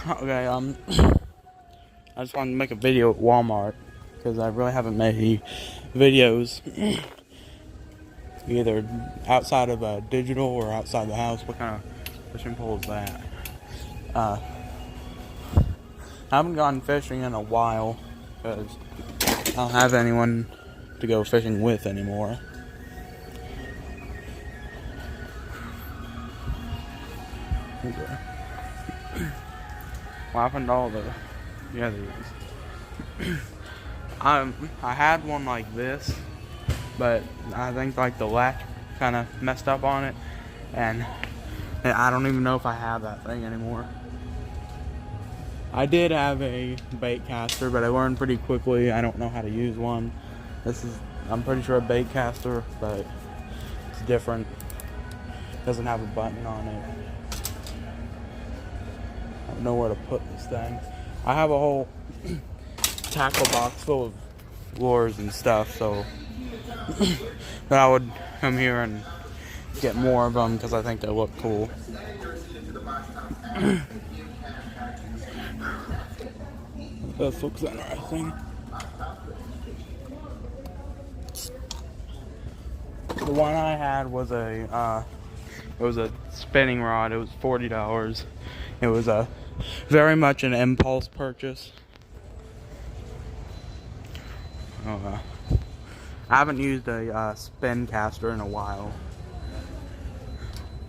Okay, I just wanted to make a video at Walmart because I really haven't made any videos either outside of digital or outside the house. What kind of fishing pole is that? I haven't gone fishing in a while because I don't have anyone to go fishing with anymore. Okay. What happened to all the these? I had one like this, but I think like the latch kind of messed up on it, and I don't even know if I have that thing anymore. I did have a bait caster, but I learned pretty quickly I don't know how to use one. This is, I'm pretty sure, a bait caster, but it's different. Doesn't have a button on it. I don't know where to put this thing. I have a whole tackle box full of lures and stuff, so that I would come here and get more of them because I think they look cool. This looks interesting. The one I had was it was a spinning rod. It was $40. It was very much an impulse purchase. I haven't used a spin caster in a while.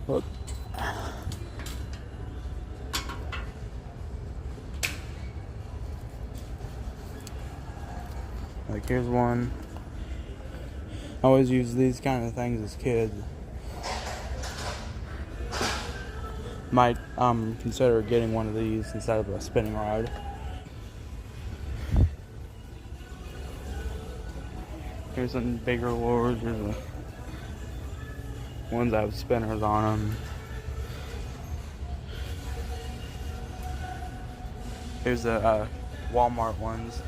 Look. Like, here's one. I always use these kind of things as kids. Might consider getting one of these instead of a spinning rod. Here's some bigger lures. Here's the ones that have spinners on them. Here's the Walmart ones.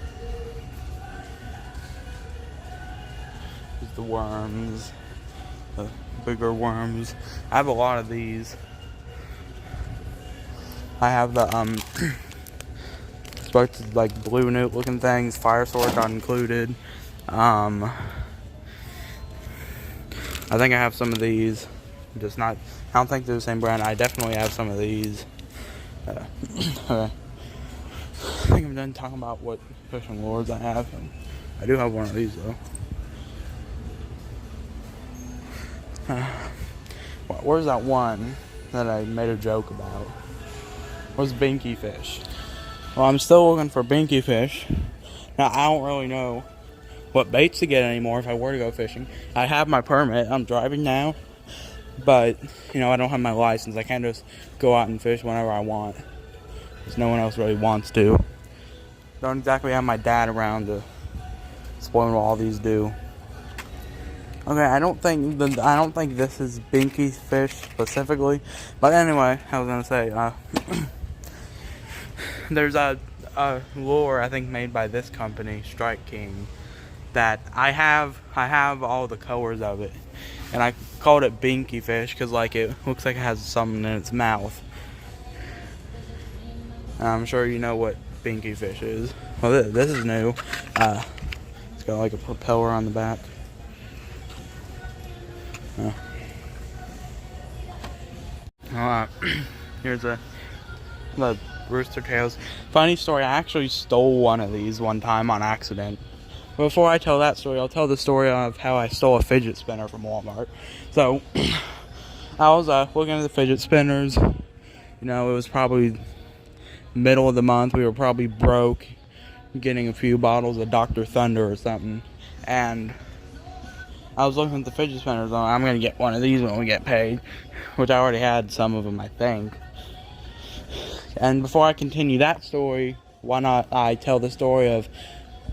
Here's the worms, the bigger worms. I have a lot of these. I have the supposed like blue newt looking things, fire sword not included. I think I have some of these, just not, I don't think they're the same brand. I definitely have some of these. Okay. I think I'm done talking about what fishing lures I have. I do have one of these though. Where's that one that I made a joke about? Where's Binky Fish? Well, I'm still looking for Binky Fish. Now, I don't really know what baits to get anymore if I were to go fishing. I have my permit. I'm driving now. But, you know, I don't have my license. I can't just go out and fish whenever I want. Because no one else really wants to. Don't exactly have my dad around to explain what all these do. Okay, I don't think this is Binky Fish specifically. But anyway, I was gonna say, there's a lure I think made by this company, Strike King, that I have all the colors of it, and I called it Binky Fish because like it looks like it has something in its mouth. And I'm sure you know what Binky Fish is. Well, this is new. It's got like a propeller on the back. Here's the rooster tails. Funny story, I actually stole one of these one time on accident. Before I tell that story, I'll tell the story of how I stole a fidget spinner from Walmart. So, I was looking at the fidget spinners. You know, it was probably middle of the month. We were probably broke, getting a few bottles of Dr. Thunder or something. And I was looking at the fidget spinners. I'm going to get one of these when we get paid. Which I already had some of them, I think. And before I continue that story, why not I tell the story of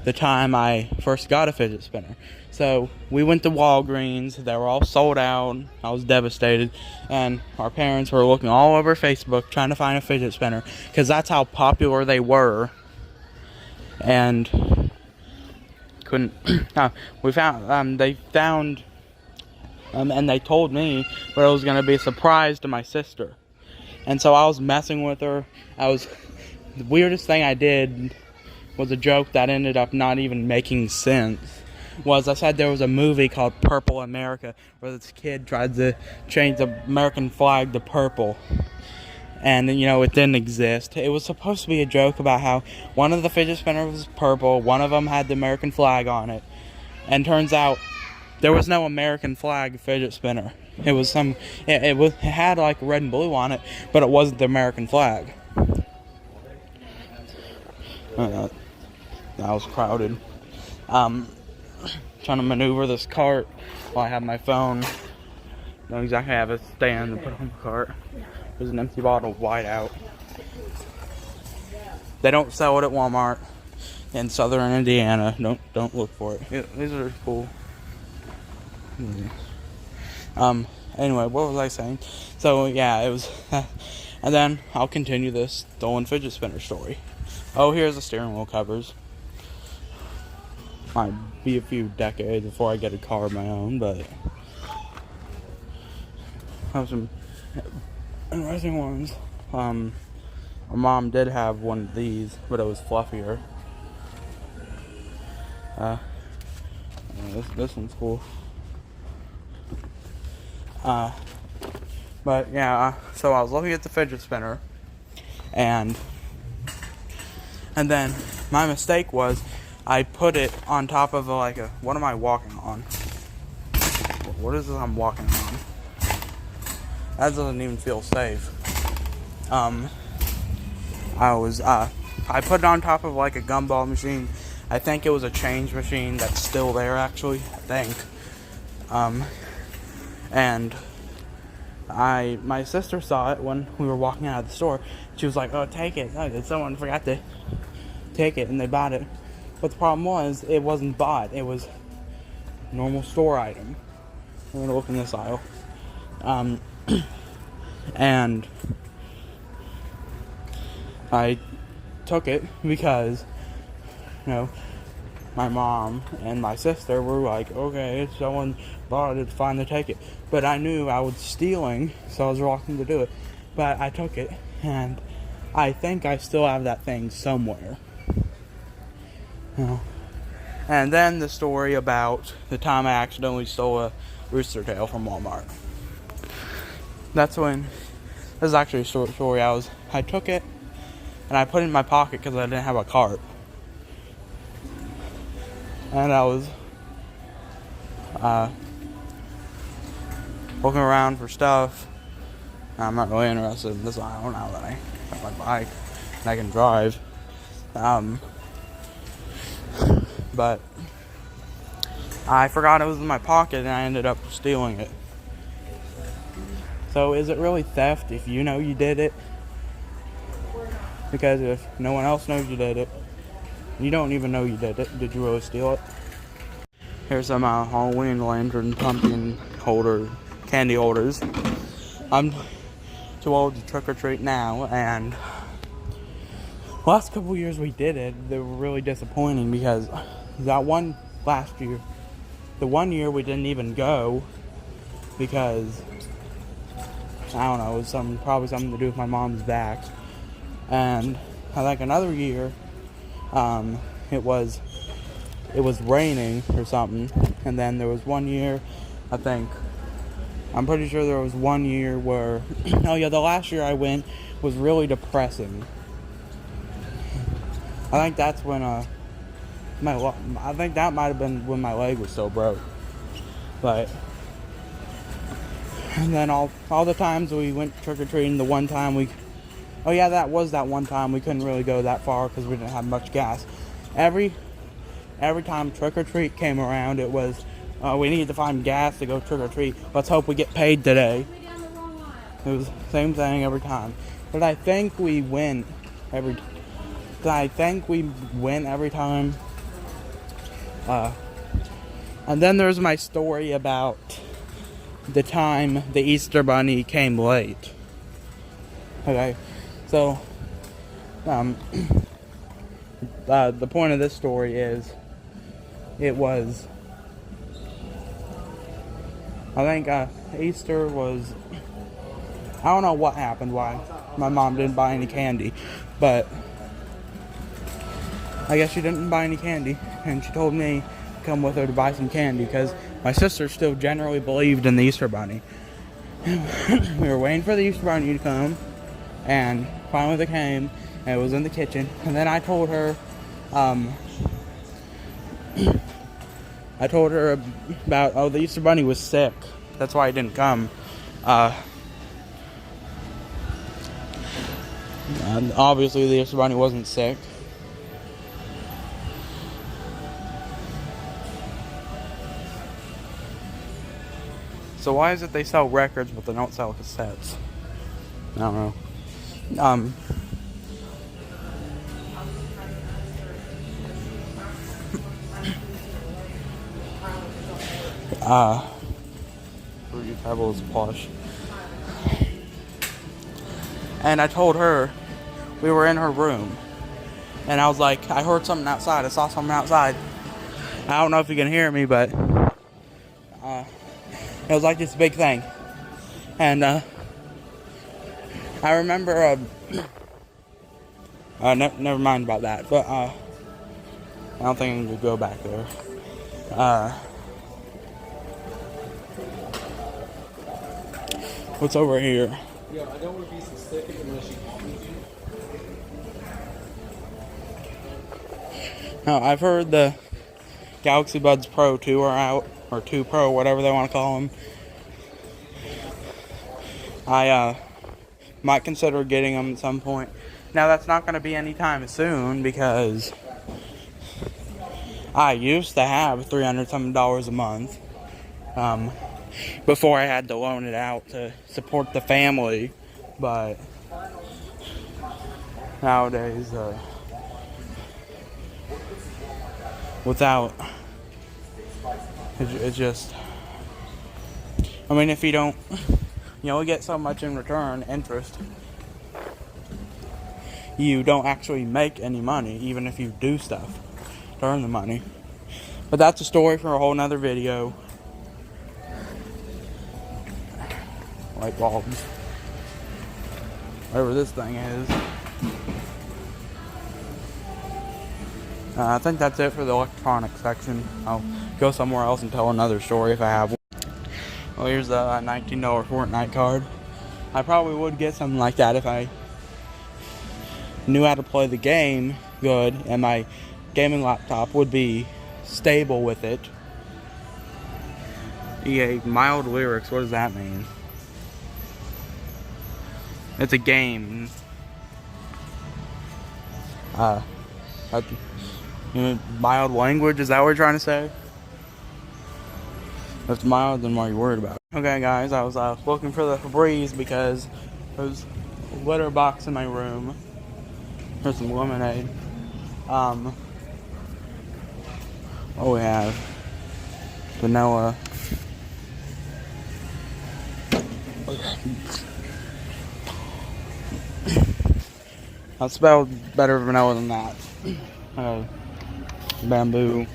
the time I first got a fidget spinner. So we went to Walgreens. They were all sold out. I was devastated. And our parents were looking all over Facebook trying to find a fidget spinner because that's how popular they were. And couldn't. We found. They found. And they told me, but it was going to be a surprise to my sister. And so I was messing with her. The weirdest thing I did was a joke that ended up not even making sense. Was I said there was a movie called Purple America where this kid tried to change the American flag to purple. And, it didn't exist. It was supposed to be a joke about how one of the fidget spinners was purple, one of them had the American flag on it. And turns out there was no American flag fidget spinner. It was it had like red and blue on it, but it wasn't the American flag. That was crowded. Trying to maneuver this cart while I have my phone. Don't exactly have a stand to put on the cart. There's an empty bottle of Whiteout. They don't sell it at Walmart in southern Indiana. Don't look for it. Yeah, these are cool. Anyway, what was I saying? So yeah, it was and then I'll continue this stolen fidget spinner story. Oh, here's the steering wheel covers. Might be a few decades before I get a car of my own, but I have some interesting ones. My mom did have one of these, but it was fluffier. This one's cool. But yeah, so I was looking at the fidget spinner, and then my mistake was I put it on top of what am I walking on? What is this I'm walking on? That doesn't even feel safe. I put it on top of like a gumball machine. I think it was a change machine that's still there actually, I think. And my sister saw it when we were walking out of the store. She was like, "Oh, take it. Oh, someone forgot to take it," and they bought it. But the problem was, it wasn't bought. It was a normal store item. I'm gonna look in this aisle. And I took it because, my mom and my sister were like, "Okay, someone bought it, it's fine to take it." But I knew I was stealing, so I was reluctant to do it. But I took it, and I think I still have that thing somewhere. And then the story about the time I accidentally stole a rooster tail from Walmart. That's when, this is actually a short story. I took it, and I put it in my pocket because I didn't have a cart. And I was looking around for stuff. I'm not really interested in this aisle now that I have my bike and I can drive. But I forgot it was in my pocket and I ended up stealing it. So is it really theft if you know you did it? Because if no one else knows you did it, you don't even know you did it. Did you really steal it? Here's some Halloween lantern pumpkin candy holders. I'm too old to trick or treat now, and the last couple years we did it, they were really disappointing because the one year we didn't even go because I don't know, it was probably something to do with my mom's back. And I think another year, it was raining or something, and then there was one year, I'm pretty sure there was one year where, oh yeah, the last year I went was really depressing. I think that's when, I think that might have been when my leg was so broke. But, and then all the times we went trick-or-treating, that one time we couldn't really go that far because we didn't have much gas. Every time trick-or-treat came around, it was, we need to find gas to go trick-or-treat. Let's hope we get paid today. It was the same thing every time. But I think we win every time. And then there's my story about the time the Easter Bunny came late. Okay, so the point of this story is, I think Easter was, I don't know what happened, why. my mom didn't buy any candy, but I guess she didn't buy any candy, and she told me to come with her to buy some candy because my sister still generally believed in the Easter Bunny. We were waiting for the Easter Bunny to come, and finally they came, and it was in the kitchen. And then I told her about, oh, the Easter Bunny was sick. That's why he didn't come. And obviously the Easter Bunny wasn't sick. So why is it they sell records but they don't sell cassettes? I don't know. Fruity Pebbles plush. And I told her, we were in her room, and I was like, I heard something outside. I saw something outside. I don't know if you can hear me, but it was like this big thing. And I remember, never mind about that, but I don't think I could go back there. What's over here? Yeah, I don't want to be specific unless you call me to. No, I've heard the Galaxy Buds Pro 2 are out, or 2 Pro, whatever they want to call them. I might consider getting them at some point. Now, that's not going to be anytime soon because I used to have $300-something a month before I had to loan it out to support the family. But nowadays, without, it's just, I mean, if you don't, you only get so much in return, interest. You don't actually make any money, even if you do stuff to earn the money. But that's a story for a whole nother video. Light bulbs. Whatever this thing is. I think that's it for the electronics section. I'll go somewhere else and tell another story if I have one. Well, here's the $19 Fortnite card. I probably would get something like that if I knew how to play the game good and my gaming laptop would be stable with it. EA mild lyrics, what does that mean? It's a game. Mild language, is that what you're trying to say? If it's mild, then what are you worried about? Okay guys, I was looking for the Febreze because there's a litter box in my room. There's some lemonade. Oh, we have vanilla. That spelled better vanilla than that. Bamboo.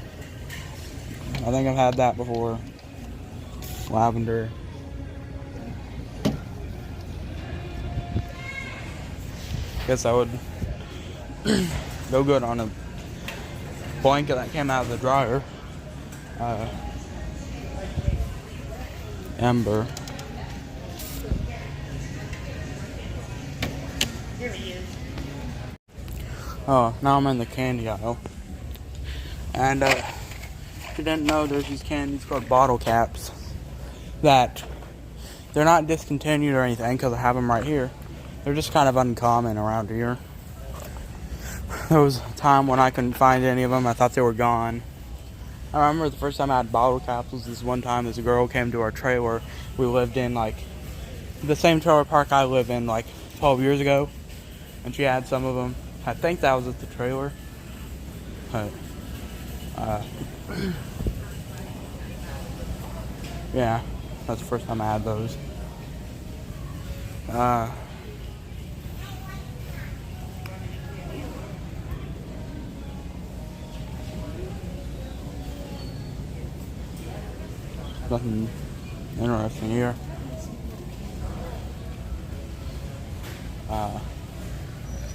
I think I've had that before. Lavender. Guess I would go good on a blanket that came out of the dryer. Ember. There he is. Oh, now I'm in the candy aisle. And if you didn't know, there's these candies called bottle caps that they're not discontinued or anything because I have them right here. They're just kind of uncommon around here. There was a time when I couldn't find any of them. I thought they were gone. I remember the first time I had bottle caps was this one time this girl came to our trailer. We lived in like the same trailer park I live in like 12 years ago. And she had some of them. I think that was at the trailer. But, yeah, that's the first time I had those. Nothing interesting here.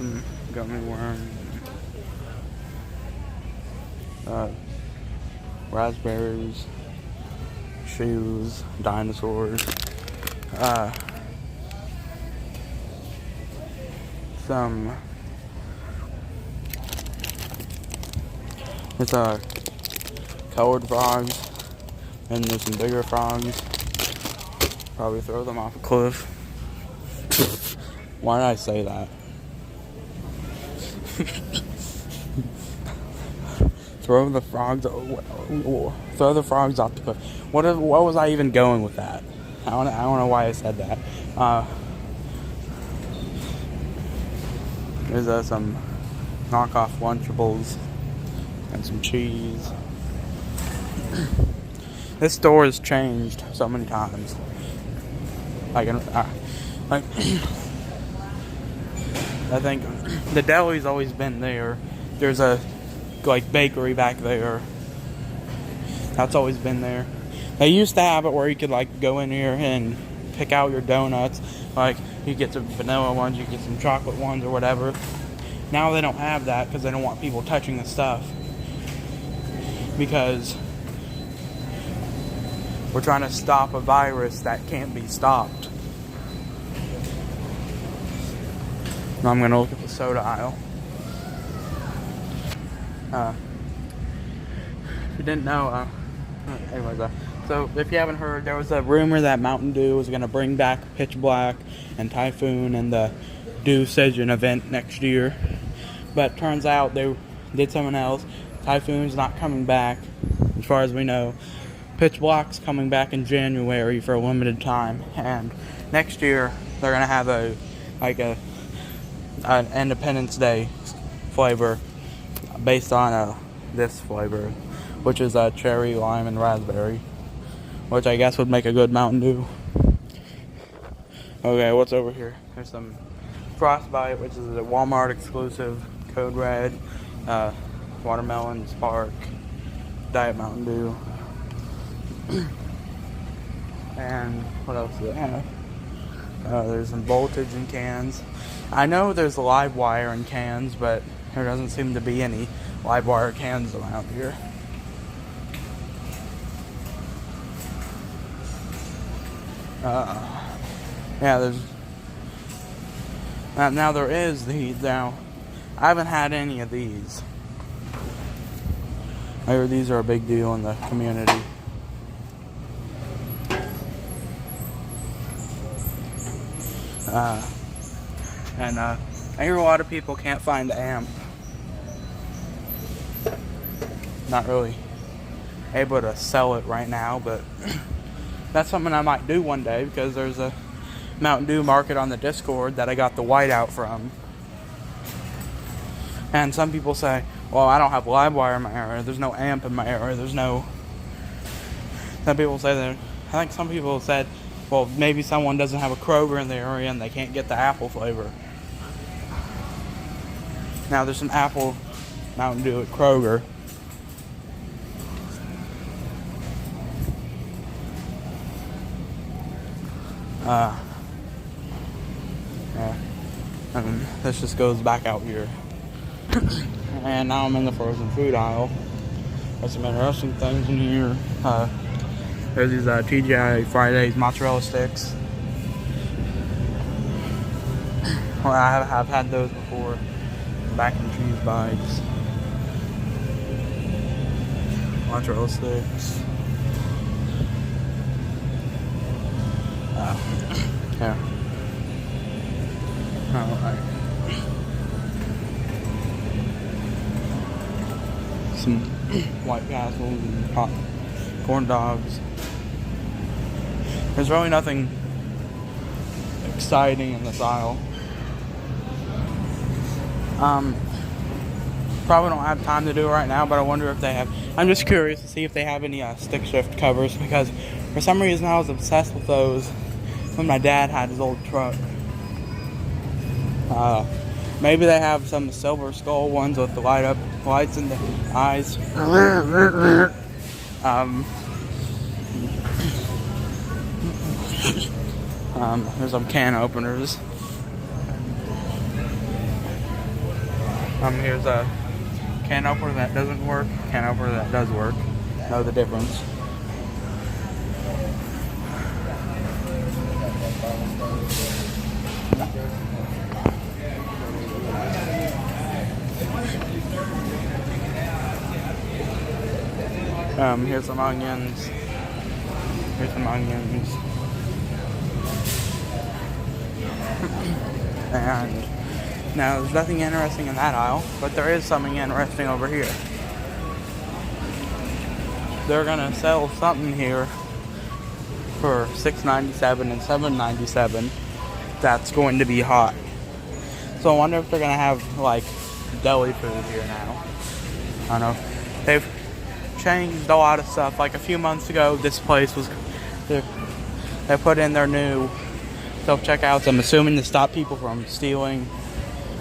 some gummy worms. Raspberries, shoes, dinosaurs, some, it's colored frogs, and there's some bigger frogs. Probably throw them off a cliff. Why did I say that? Throw the frogs off the cliff. What was I even going with that? I don't know why I said that. There's some knockoff Lunchables and some cheese. This store has changed so many times. I think the deli's always been there. There's a bakery back there. That's always been there. They used to have it where you could go in here and pick out your donuts. You get some vanilla ones, you get some chocolate ones or whatever. Now they don't have that because they don't want people touching the stuff. Because we're trying to stop a virus that can't be stopped. Now I'm gonna look at the soda aisle. If you didn't know, anyways, so if you haven't heard, there was a rumor that Mountain Dew was going to bring back Pitch Black and Typhoon and the Decision event next year. But turns out they did something else. Typhoon's not coming back, as far as we know. Pitch Black's coming back in January for a limited time. And next year, they're going to have an Independence Day flavor based on this flavor, which is cherry, lime, and raspberry, which I guess would make a good Mountain Dew. Okay, what's over here? There's some Frostbite, which is a Walmart exclusive, Code Red, Watermelon, Spark, Diet Mountain Dew, and what else do they have? There's some Voltage in cans. I know there's live wire in cans, but there doesn't seem to be any live wire cans around here. Yeah, there's now there is these. Now I haven't had any of these. I hear these are a big deal in the community. And I hear a lot of people can't find the amp. Not really able to sell it right now, but that's something I might do one day, because there's a Mountain Dew market on the Discord that I got the whiteout from. And some people say, well, I don't have live wire in my area, there's no amp in my area, some people say that. I think some people said, well, maybe someone doesn't have a Kroger in the area and they can't get the apple flavor. Now there's some apple Mountain Dew at Kroger. Yeah. And this just goes back out here. And now I'm in the frozen food aisle. There's some interesting things in here. There's these TGI Fridays mozzarella sticks. Well, I have had those before. Mac and cheese bites. Mozzarella sticks. Yeah. Alright. Some White Castles and corn dogs. There's really nothing exciting in this aisle. Probably don't have time to do it right now, but I wonder if they have. I'm just curious to see if they have any stick shift covers, because for some reason I was obsessed with those when my dad had his old truck. Maybe they have some Silver Skull ones with the lights in the eyes. There's some can openers. Here's a can opener that doesn't work, can opener that does work. Know the difference. Here's some onions. Here's some onions. And now there's nothing interesting in that aisle, but there is something interesting over here. They're gonna sell something here for $6.97 and $7.97 that's going to be hot. So I wonder if they're gonna have like deli food here now. I don't know. They've changed a lot of stuff. Like a few months ago, this place was they put in their new self-checkouts. I'm assuming to stop people from stealing,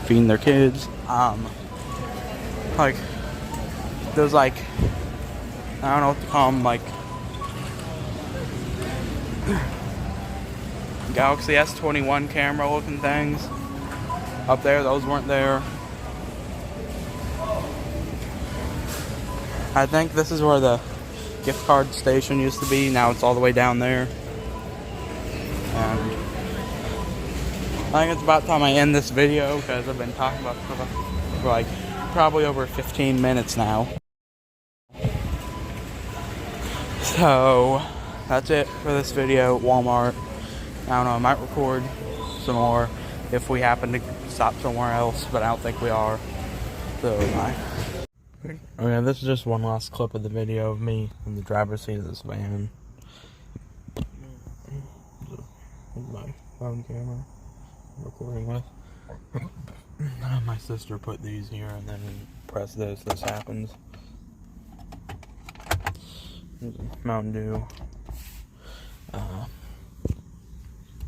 feeding their kids. Like there's like I don't know what to call them, like Galaxy S21 camera looking things up there. Those weren't there. I think this is where the gift card station used to be. Now it's all the way down there. And I think it's about time I end this video because I've been talking about stuff for like probably over 15 minutes now. So that's it for this video at Walmart. I don't know, I might record some more if we happen to stop somewhere else, but I don't think we are. So bye. Okay, this is just one last clip of the video of me in the driver's seat of this van. Here's my phone camera I'm recording with. My sister put these here, and then press this happens. Here's a Mountain Dew.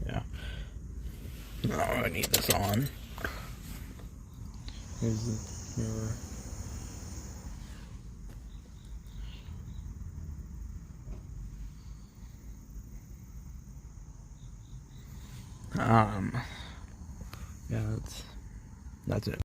Yeah. No, I need this on. Here's the mirror. Yeah, that's it.